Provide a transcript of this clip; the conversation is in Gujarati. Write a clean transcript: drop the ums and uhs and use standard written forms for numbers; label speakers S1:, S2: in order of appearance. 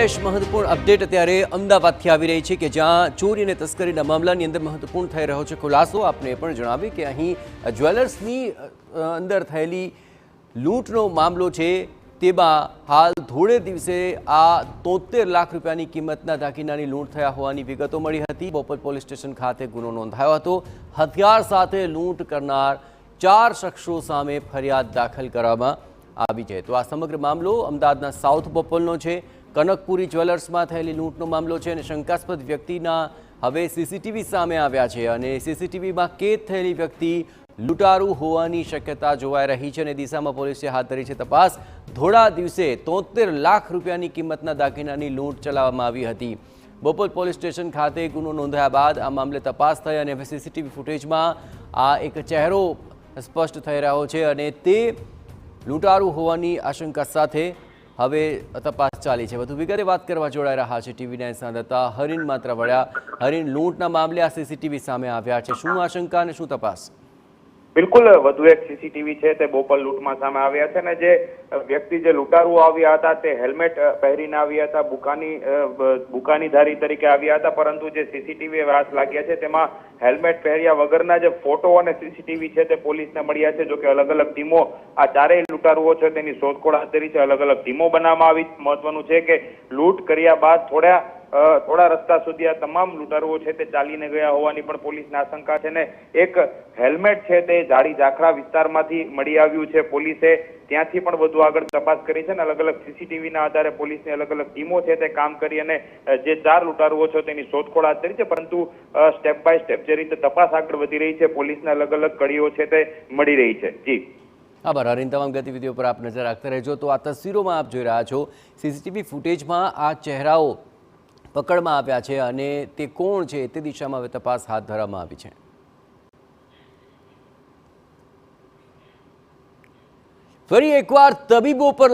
S1: મહેશ, મહત્વપૂર્ણ અપડેટ અત્યારે અમદાવાદથી આવી રહી છે કે જ્યાં ચોરી અને તસ્કરીના મામલાની અંદર મહત્વપૂર્ણ થઈ રહ્યો છે ખુલાસો। આપને પણ જણાવી કે અહીં જ્વેલર્સની અંદર થયેલી લૂંટનો મામલો છે, તેમાં હાલ થોડે દિવસે આ 73 લાખ રૂપિયાની કિંમતના દાગીનાની લૂંટ થયા હોવાની વિગતો મળી હતી। બોપલ પોલીસ સ્ટેશન ખાતે ગુનો નોંધાયો હતો। હથિયાર સાથે લૂંટ કરનાર 4 શખ્સો સામે ફરિયાદ દાખલ કરવામાં આવી છે। તો આ સમગ્ર મામલો અમદાવાદના સાઉથ બોપલનો છે। કનકપુરી જ્વેલર્સમાં થયેલી લૂંટનો મામલો છે અને શંકાસ્પદ વ્યક્તિના હવે સીસીટીવી સામે આવ્યા છે અને સીસીટીવીમાં કેદ થયેલી વ્યક્તિ લૂંટારૂ હોવાની શક્યતા જોવાઈ રહી છે અને દિશામાં પોલીસે હાથ ધરી છે તપાસ। થોડા દિવસે 73 લાખ રૂપિયાની કિંમતના દાગીનાની લૂંટ ચલાવવામાં આવી હતી। બોપલ પોલીસ સ્ટેશન ખાતે ગુનો નોંધાયા બાદ આ મામલે તપાસ થઈ અને હવે સીસીટીવી ફૂટેજમાં આ એક ચહેરો સ્પષ્ટ થઈ રહ્યો છે અને તે લૂંટારૂ હોવાની આશંકા સાથે હવે તપાસ ચાલી છે। વધુ વિગતે વાત કરવા જોડાઈ રહ્યા છે TV9 સંવાદદાતા હરીન માત્રાવાળા। હરીન, લૂંટના મામલે આ સીસીટીવી સામે આવ્યા છે, શું આશંકા અને શું તપાસ?
S2: બિલકુલ, વધુ એક સીસીટીવી છે તે બોપલ લૂંટમાં સામે આવ્યા છે અને જે વ્યક્તિ જે લૂંટારૂ આવ્યા હતા તે હેલ્મેટ પહેરીને આવ્યા હતા, બુકાનીધારી તરીકે આવ્યા હતા, પરંતુ જે સીસીટીવી હાથ લાગ્યા છે તેમાં હેલ્મેટ પહેર્યા વગરના જે ફોટો અને સીસીટીવી છે તે પોલીસને મળ્યા છે। જો કે અલગ અલગ ટીમો આ ચારેય લૂંટારુઓ છે તેની શોધખોળ હાથ ધરી છે, અલગ અલગ ટીમો બનાવવામાં આવી। મહત્વનું છે કે લૂંટ કર્યા બાદ થોડા રસ્તા સુધી આ તમામ લૂંટારુઓ છે તે ચાલીને ગયા હોવાની પણ પોલીસને આશંકા છે ને એક હેલ્મેટ છે તે જાડી ઝાખરા વિસ્તારમાંથી મળી આવ્યું છે। પોલીસે ત્યાંથી પણ વધુ આગળ તપાસ કરી છે અને અલગ અલગ સીસીટીવીના આધારે પોલીસની અલગ અલગ ટીમો છે તે કામ કરી અને જે 4 લૂંટારુઓ છે તેની શોધખોળ હાથ ધરી છે, પરંતુ સ્ટેપ બાય સ્ટેપ જે રીતે તપાસ આગળ વધી રહી છે પોલીસને અલગ અલગ કડીઓ છે તે મળી રહી છે। જી
S1: આભાર હરીન, તમામ ગતિવિધિઓ પર આપ નજર રાખતા રહેજો। તો આ તસવીરોમાં આપ જોઈ રહ્યા છો, સીસીટીવી ફૂટેજમાં આ ચહેરાઓ પકડમાં આવ્યા છે અને તે કોણ છે તે દિશામાં હવે તપાસ હાથ ધરવામાં આવી છે। ફરી એકવાર તબીબો પર